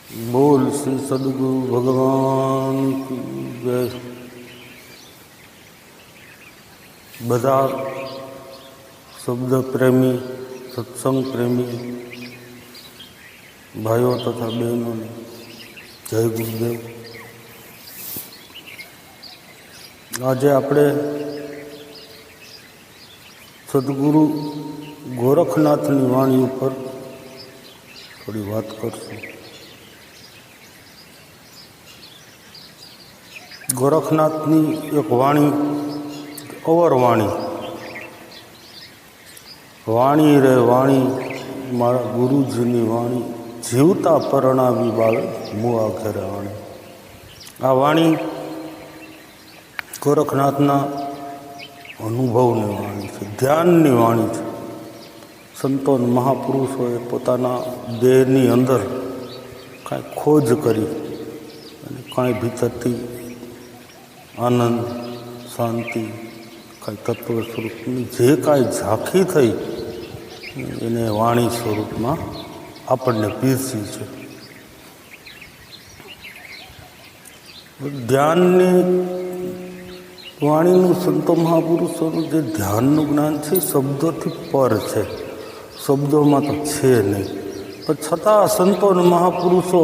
बोल श्री सदगुरु भगवान की जय। બધા શબ્દ પ્રેમી સત્સંગ પ્રેમી ભાઈઓ તથા બહેનોને જય ગુરુદેવ। આજે આપણે સદગુરુ ગોરખનાથની વાણી ઉપર થોડી વાત કરશું। ગોરખનાથની એક વાણી, અવર વાણી, વાણી રે વાણી મારા ગુરુજીની વાણી, જીવતા પરણાવી બાવે મુઆ ઘરે વાણી। આ વાણી ગોરખનાથના અનુભવની વાણી છે, ધ્યાનની વાણી છે। સંતો મહાપુરુષોએ પોતાના દેહની અંદર કાંઈ ખોજ કરી અને કાંઈ ભીતરથી આનંદ, શાંતિ, કાંઈ તત્વ સ્વરૂપની જે કાંઈ ઝાંખી થઈ એને વાણી સ્વરૂપમાં આપણને પીરસી છે। ધ્યાનની વાણીનું સંતો મહાપુરુષોનું જે ધ્યાનનું જ્ઞાન છે શબ્દોથી પર છે, શબ્દોમાં તો છે નહીં, પણ છતાં સંતો અને મહાપુરુષો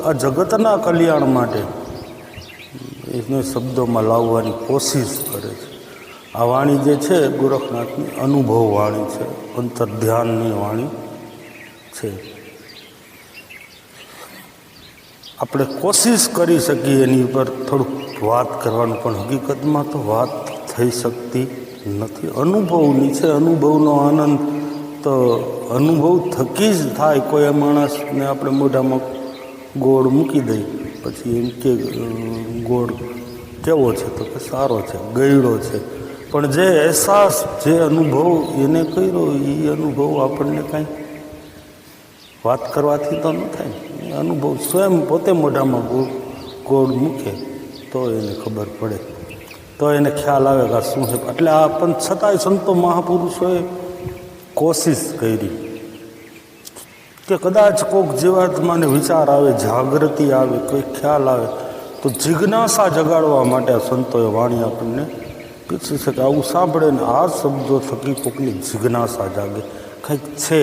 આ જગતના કલ્યાણ માટે એને શબ્દોમાં લાવવાની કોશિશ કરે છે। આ વાણી જે છે ગોરખનાથની અનુભવ વાણી છે, અંતર ધ્યાનની વાણી છે। આપણે કોશિશ કરી શકીએ એની ઉપર થોડુંક વાત કરવાનું, પણ હકીકતમાં તો વાત થઈ શકતી નથી, અનુભવની છે। અનુભવનો આનંદ તો અનુભવ થકી જ થાય। કોઈ માણસને આપણે મોઢામાં ગોળ મૂકી દઈએ પછી એમ કે ગોળ કેવો છે, તો કે સારો છે, ગળ્યો છે, પણ જે અહેસાસ, જે અનુભવ એને કર્યો એ અનુભવ આપણને કાંઈ વાત કરવાથી તો ન થાય। એ અનુભવ સ્વયં પોતે મોઢામાં ગોળ મૂકે તો એને ખબર પડે, તો એને ખ્યાલ આવે કે આ શું છે। એટલે આ પણ છતાંય સંતો મહાપુરુષોએ કોશિશ કરી કે કદાચ કોઈક જીવાત્માને વિચાર આવે, જાગૃતિ આવે, કોઈ ખ્યાલ આવે તો જિજ્ઞાસા જગાડવા માટે આ સંતોએ વાણી આપણને પીરસી છે કે આવું સાંભળે ને આ શબ્દો થકી કોઈકની જિજ્ઞાસા જાગે, કંઈક છે,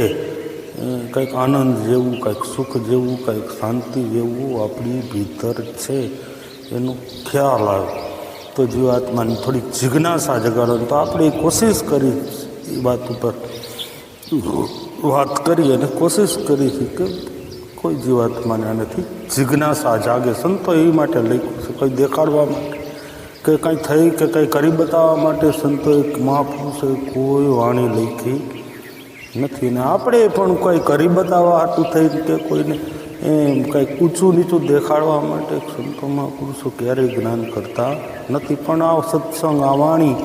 કંઈક આનંદ જેવું, કંઈક સુખ જેવું, કંઈક શાંતિ જેવું આપણી ભીતર છે એનો ખ્યાલ આવે તો જીવાત્માની થોડીક જિજ્ઞાસા જગાડવાની। તો આપણે કોશિશ કરી એ વાત ઉપર વાત કરી અને કોશિશ કરી છે કે કોઈ જીવાત્માને આનાથી જિજ્ઞાસા જાગે। સંતો એ માટે લખ્યું છે, કંઈ દેખાડવા માટે કે કંઈ થઈ કે કંઈ કરી બતાવવા માટે સંતોએ, મહાપુરુષોએ કોઈ વાણી લખી નથી। ને આપણે પણ કોઈ કરી બતાવવા હાટું થઈ કે કોઈને એમ કંઈક ઊંચું નીચું દેખાડવા માટે સંતો મહાપુરુષો ક્યારેય જ્ઞાન કરતા નથી। પણ આ સત્સંગ, આ વાણી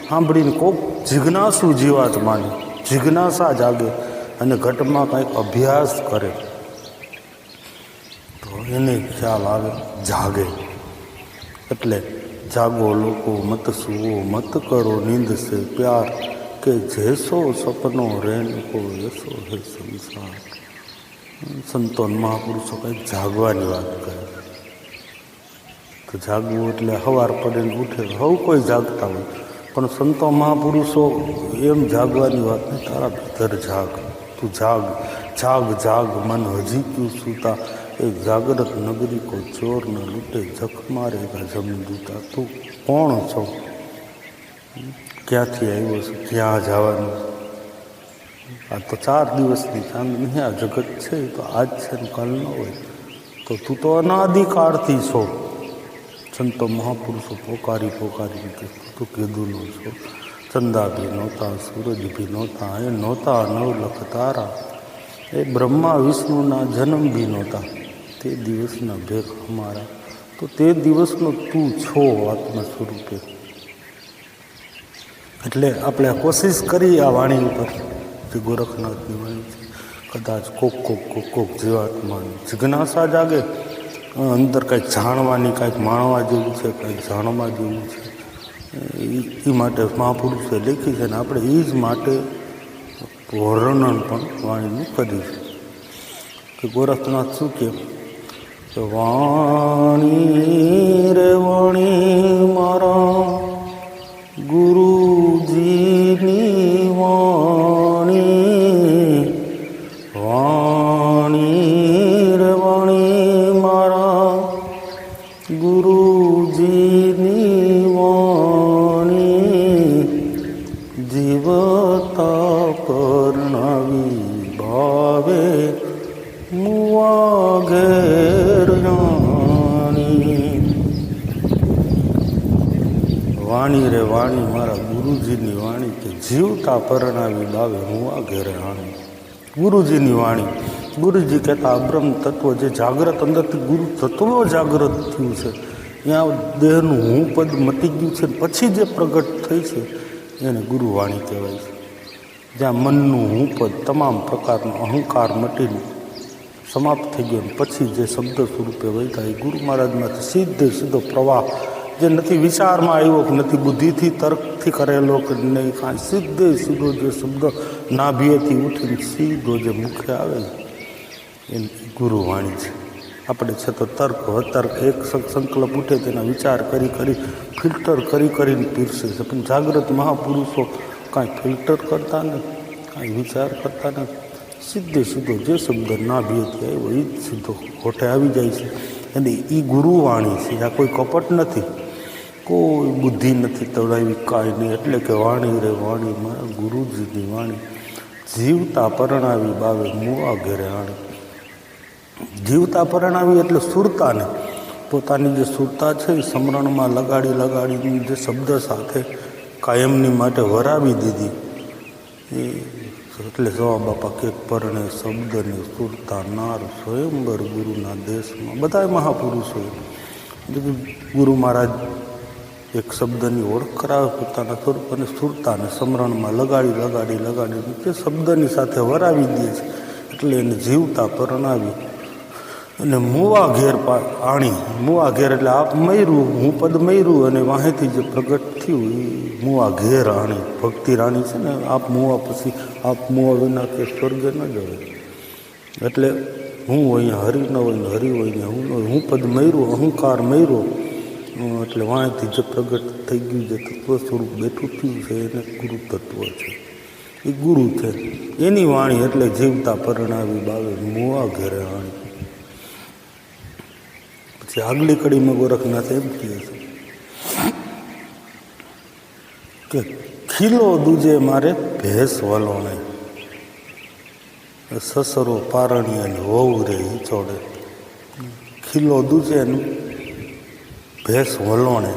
સાંભળીને કોઈક જિજ્ઞાસુ જીવાત્માની જિજ્ઞાસા જાગે અને ઘટમાં કંઈક અભ્યાસ કરે તો એને ખ્યાલ આવે, જાગે। એટલે જાગો લોકો મત સુવો, મત કરો નીંદ સે પ્યાર, કે જૈસો સપનો રેન કો એસો હે સંસાર। સંતો મહાપુરુષો કંઈક જાગવાની વાત કરે તો જાગવું એટલે સવાર પડે ને ઉઠે, હવે કોઈ જાગતા હોય, પણ સંતો મહાપુરુષો એમ જાગવાની વાત નહીં, તારા ભીતર જાગ, તું જાગ, જાગ જાગ મન હજી ક્યું સૂતા, એ જાગૃત નગરી કો ચોર ન લૂટે, જખ મારેગા જમદૂતા। તું કોણ છો, ક્યાંથી આવ્યો છે, ક્યાં જવાનું? આ તો 4 દિવસની ચાંદની આ જગત છે, તો આજ છે ને કાલ ન હોય, તો તું તો અનાદિકાળથી છો। સંતો મહાપુરુષો પોકારી પોકારી કે તું કીધું ન છો, ચંદા ભી નહોતા, સૂરજ ભી નહોતા, એ નહોતા 9 લખ તારા, એ બ્રહ્મા વિષ્ણુના જન્મ બી નહોતા, તે દિવસના ભેખ અમારા, તો તે દિવસનો તું છો આત્મા સ્વરૂપે। એટલે આપણે આ કોશિશ કરી આ વાણી ઉપર, જે ગોરખનાથની વાણી છે, કદાચ કોક જીવાત્માની જિજ્ઞાસા જાગે, અંદર કંઈક જાણવાની, કંઈક માણવા જેવું છે, કંઈક જાણવા જેવું છે, એ માટે મહાપુરુષોએ લખી છે ને આપણે એ જ માટે વર્ણન પણ વાણીનું કર્યું છે કે ગોરખનાથ શું કહે વાણી રે વાણી મારા ગુરુજીની વાણી, વાણી રે વાણી મારા ગુરુજીની વાણી, જીવતા પરણાવી ભાવે મુવા ઘેર જાણી. વાણી રે વાણી મારા ગુરુજીની વાણી કે જીવતા પરણાવી બાવે મુવા ઘેર જાણી. ગુરુજીની વાણી, ગુરુજી કહેતા અબ્રહ્મ તત્વ જે જાગ્રત અંદરથી ગુરુ તત્વ જાગ્રત થયું છે, ત્યાં દેહનું હું પદ મટી ગયું છે, પછી જે પ્રગટ થઈ છે એને ગુરુવાણી કહેવાય છે. જ્યાં મનનું હું પદ તમામ પ્રકારનો અહંકાર મટીને સમાપ્ત થઈ ગયો, પછી જે શબ્દ સ્વરૂપે વહેતા એ ગુરુ મહારાજમાંથી સીધો પ્રવાહ, જે નથી વિચારમાં આવ્યો કે નથી બુદ્ધિથી તર્કથી કરેલો કે નહીં, કાંઈ સીધો જે શબ્દ નાભીએથી ઉઠીને સીધો જે મુખે આવે એ ગુરુવાણી છે. આપણે છે તો તર્ક વતર્ક એક સંકલ્પ ઉઠે તેના વિચાર કરી ફિલ્ટર કરીને પીરસે છે, પણ જાગ્રત મહાપુરુષો કાંઈ ફિલ્ટર કરતા નથી, કાંઈ વિચાર કરતા નથી. સીધો જે શબ્દ નાભીએથી આવ્યો એ જ સીધો હોઠે આવી જાય છે. અને એ ગુરુવાણી છે. આ કોઈ કપટ નથી, કોઈ બુદ્ધિ નથી તોડાવી, કાંઈ નહીં. એટલે કે વાણી રે વાણી મારા ગુરુજીની વાણી, જીવતા પરણાવી બાવે મુવા ઘેરે આણી. જીવતા પરણાવી એટલે સુરતાને, પોતાની જે સુરતા છે એ સમરણમાં લગાડીને જે શબ્દ સાથે કાયમની માટે વરાવી દીધી. એ એટલે સવા બાપા કે પરણે શબ્દને સુરતા નાર સ્વયંવર ગુરુના દેશમાં. બધા મહાપુરુષોએ ગુરુ મહારાજ એક શબ્દની ઓળખ કરાવે પોતાના સ્વરૂપ અને સુરતાને સમરણમાં લગાડી તે શબ્દની સાથે વરાવી દે છે. એટલે એને જીવતા પરણાવી અને મુવા ઘેર આણી. મુવા ઘેર એટલે આપ મયરું, હું પદ મયરું અને વાહેથી જે પ્રગટ થયું એ મુવા ઘેર આણી. ભક્તિ રાણી છે ને, આપ મુવા પછી આપ મુવા વિના કે સ્વર્ગે ન જવે. એટલે હું હોય હરિ ન હોય ને હરિ હોય ને હું ન હોય, હું પદ મયરું, અહંકાર મયરો, એટલે વાંયથી જે પ્રગટ થઈ ગયું, જે તત્વ સ્વરૂપ બેઠું થયું છે એને ગુરુ તત્વ છે, એ ગુરુ છે. એની વાણી એટલે જીવતા પરણાવી બાવે મુવા ઘેરે આણી. પછી આગલી કડીમાં ગોરખનાથ એમ કહે છે કે ખીલો દૂજે મારે ભેંસ વલોણે, સસરો પારણિયાની વહુ રે હિચોડે. ખીલો દૂજે ભેંસ વલોણે.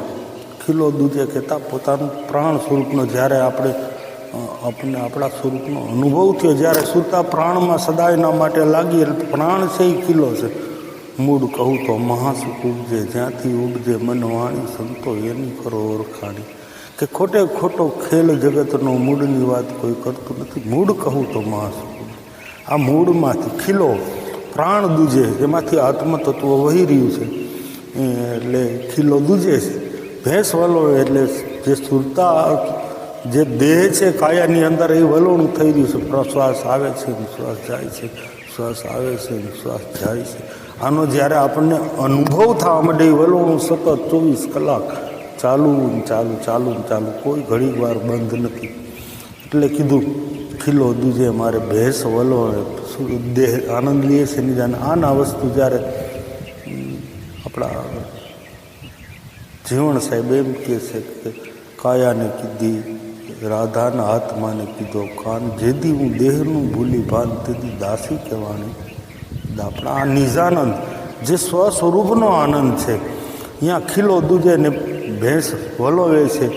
ખીલો દૂજે કહેતા પોતાનું પ્રાણ સ્વરૂપનો જ્યારે આપણા સ્વરૂપનો અનુભવ થયો, જ્યારે સુરતા પ્રાણમાં સદાયના માટે લાગી, એટલે પ્રાણ છે એ ખીલો છે. મૂળ કહું તો મહાસુખ ઉપજે, જ્યાંથી ઉપજે મન વાણી, સંતો એની કરો ઓળખાણી. કે ખોટો ખેલ જગતનો મૂળની વાત કોઈ કરતું નથી. મૂળ કહું તો મહાસુખ. આ મૂળમાંથી ખીલો પ્રાણ દૂજે, એમાંથી આત્મતત્વ વહી રહ્યું છે, એટલે ખીલો દૂજે છે. ભેંસ વલોણે એટલે જે સુરતા જે દેહ છે કાયાની અંદર એ વલોણું થઈ રહ્યું છે. પ્રશ્વાસ આવે છે, શ્વાસ જાય છે, શ્વાસ આવે છે, શ્વાસ જાય છે. આનો જ્યારે આપણને અનુભવ થવા માંડે, વલોણું સતત 24 કલાક ચાલુ, કોઈ ઘણી વાર બંધ નથી. એટલે કીધું ખીલો દૂજે મારે ભેંસ વલોણે. દેહ આનંદ લે છે નિજાને. આના વસ્તુ જ્યારે આપણા જીવણ સાહેબ એમ કહે છે કે કાયાને કીધી રાધાના હાથમાંને કીધો કાન, જેથી હું દેહનું ભૂલી ભાન તેથી દાસી કહેવાની. આપણા આ નિજાનંદ જે સ્વ સ્વરૂપનો આનંદ છે, અહીંયા ખીલો દૂજે ને ભેંસ વલોવે છે.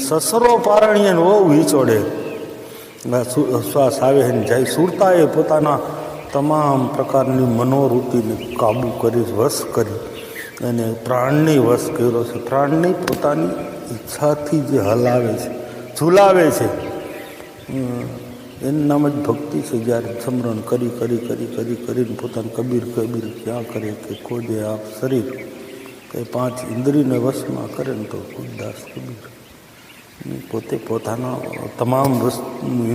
સસરો પારણીએ વહુ હિચોડે. શ્વાસ આવે ને જાય. સુરતાએ પોતાના તમામ પ્રકારની મનોવૃત્તિને કાબૂ કરી, વશ કરી અને પ્રાણને વશ કર્યો છે. પ્રાણને પોતાની ઈચ્છાથી જે હલાવે છે, ઝુલાવે છે, એનું નામ જ ભક્તિ છે. જ્યારે સ્મરણ કરીને પોતાનું કબીર ક્યાં કરે કે ખોજે આપ શરીર, એ 5 ઇન્દ્રિયને વશમાં કરે ને તો ખુદદાસ કબીર પોતે પોતાના તમામ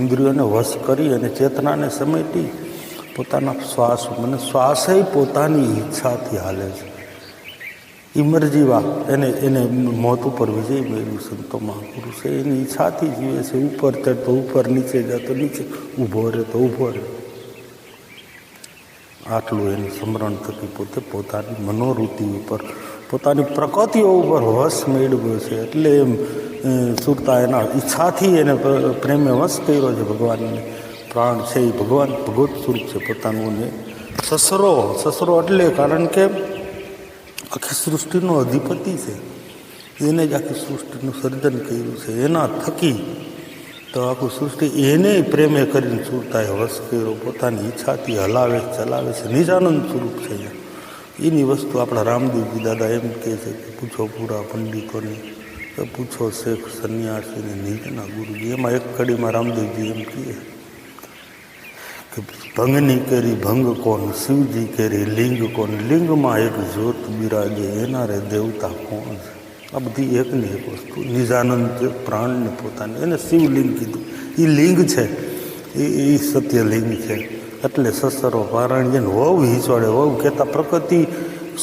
ઇન્દ્રિયોને વશ કરી અને ચેતનાને સમેટી પોતાના શ્વાસ મને શ્વાસે પોતાની ઈચ્છાથી હાલે છે. ઇમરજીવા એને મોત ઉપર વિજય મેળવ્યું સંતો મહાપુરુષે એની ઈચ્છાથી જીવે છે. ઉપર ચડતો ઉપર, નીચે જતો નીચે, ઊભો રહે તો ઊભો રહે. આટલું એનું સ્મરણ થકી પોતે પોતાની મનોવૃત્તિ ઉપર, પોતાની પ્રકૃતિઓ ઉપર વશ મેળવ્યો છે. એટલે એમ સુરતા એના ઈચ્છાથી એને પ્રેમે વશ કર્યો છે. ભગવાનને પ્રાણ છે એ ભગવાન ભગવત સ્વરૂપ છે પોતાનું. ને સસરો એટલે કારણ કે આખી સૃષ્ટિનો અધિપતિ છે, એને જ આખી સૃષ્ટિનું સર્જન કર્યું છે. એના થકી તો આખું સૃષ્ટિ એને પ્રેમે કરીને સુરતાએ વશ કર્યો. પોતાની ઈચ્છાથી હલાવે ચલાવે છે. નિજાનંદ સ્વરૂપ છે. એની વસ્તુ આપણા રામદેવજી દાદા એમ કહે છે કે પૂછો પૂરા પંડિતોને, કે પૂછો શેખ સંન્યાસીને નિજના ગુરુજી. એમાં એક કડીમાં રામદેવજી એમ કહે કે ભંગની કેરી ભંગ કોણ, શિવજી કેરી લિંગ કોણ, લિંગમાં એક જ્યોત બિરાજે એના રે દેવતા કોણ છે. આ બધી એકની એક વસ્તુ. નિજાનંદ જે પ્રાણને પોતાને એને શિવલિંગ કીધું. એ લિંગ છે, એ સત્યલિંગ છે. એટલે સસરો પારણ્ય વહુ હિંચોડે. વહુ કહેતા પ્રકૃતિ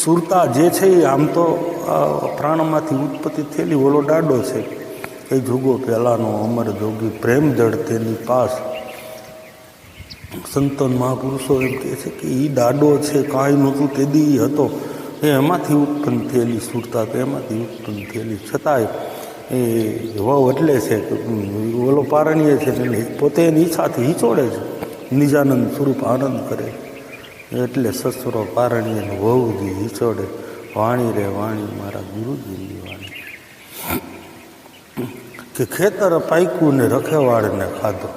સુરતા જે છે એ આમ તો પ્રાણમાંથી ઉત્પત્તિ થયેલી. ઓલો ડાડો છે એ જુગો પહેલાંનો અમર જોગી પ્રેમ જળ તેની પાસ. સંતોન મહાપુરુષો એમ કહે છે કે એ દાડો છે, કાંઈ નહોતું તેદી હતો, એમાંથી ઉત્પન્ન થયેલી સુરતા, તો એમાંથી ઉત્પન્ન થયેલી. છતાંય એ વહુ એટલે છે કે ઓલો પારણીય છે એટલે પોતે એની ઈચ્છાથી હિંચોડે છે. નિજાનંદ સ્વરૂપ આનંદ કરે. એટલે સસરો પારણીય વહુજી હિંચોડે. વાણી રે વાણી મારા ગુરુજીની વાણી. કે ખેતર પાક્યું ને રખેવાળને ખાધો,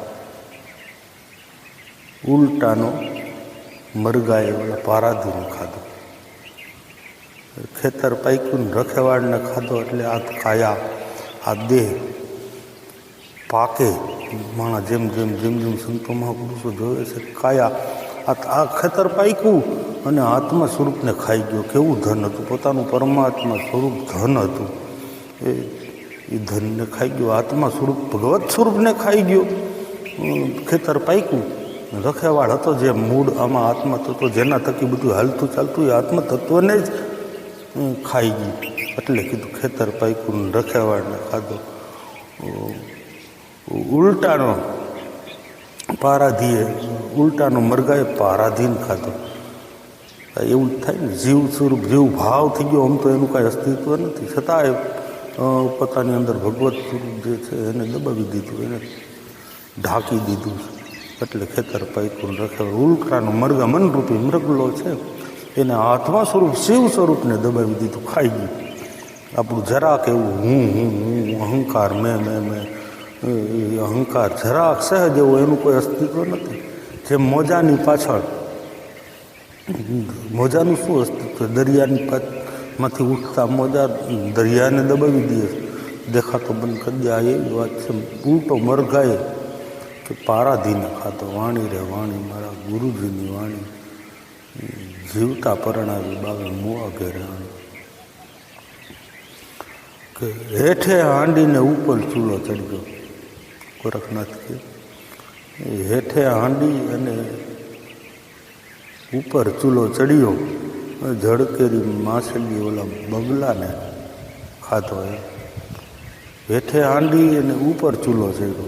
ઉલટાનો મરગાએ ઓલા પારાધીને ખાધો. ખેતર પાક્યું ને રખેવાળને ખાધો એટલે આ કાયા, આ દેહ પાકે. માણા જેમ સંતો મહાપુરુષો જોવે છે કાયા, આ ખેતર પાક્યું અને આત્મા સ્વરૂપને ખાઈ ગયો. કેવું ધન હતું, પોતાનું પરમાત્મા સ્વરૂપ ધન હતું, એ ધનને ખાઈ ગયો. આત્મા સ્વરૂપ ભગવત સ્વરૂપને ખાઈ ગયો. ખેતર પાક્યું, રખેવાળ હતો જે મૂળ આમાં આત્મા તત્વ જેના થકી બધું હાલતું ચાલતું એ આત્મ તત્વને જ ખાઈ ગયું. એટલે કીધું ખેતર પાક્યું રખેવાળને ખાધો. ઉલટાનો પારાધીએ, ઉલટાનો મરગાએ પારાધીન ખાધો. એવું જ થાય ને. જીવ સ્વરૂપ જીવ ભાવ થઈ ગયો. આમ તો એનું કાંઈ અસ્તિત્વ નથી, છતાંય પોતાની અંદર ભગવત સ્વરૂપ જે છે એને દબાવી દીધું, એને ઢાંકી દીધું. એટલે ખેતર પાક્યું રખેવાળ. ઉલટાનો મરગા મનરૂપી મૃગલો છે એને આત્મા સ્વરૂપ શિવ સ્વરૂપને દબાવી દીધું, ખાઈ ગયું. આપણું જરાક એવું હું અહંકાર મેં અહંકાર જરાક સહજ એવું એનું કોઈ અસ્તિત્વ નથી. જેમ મોજાની પાછળ, મોજાનું શું અસ્તિત્વ? દરિયાની માંથી ઉઠતા મોજા દરિયાને દબાવી દે, દેખાતો બંધ કરી દે. આ એવી વાત છે. ઉલટો મરઘાએ કે પારાધીને ખાતો. વાણી રે વાણી મારા ગુરુજીની વાણી, જીવતા પરણાવી બાવે મુવા ઘેરાણી. કે હેઠે હાંડીને ઉપર ચૂલો ચડ્યો. ગોરખનાથ કે હેઠે હાંડી અને ઉપર ચૂલો ચડ્યો. ઝડકેરી માછલી ઓલા બગલાને ખાધો. હેઠે હાંડી અને ઉપર ચૂલો ચડ્યો.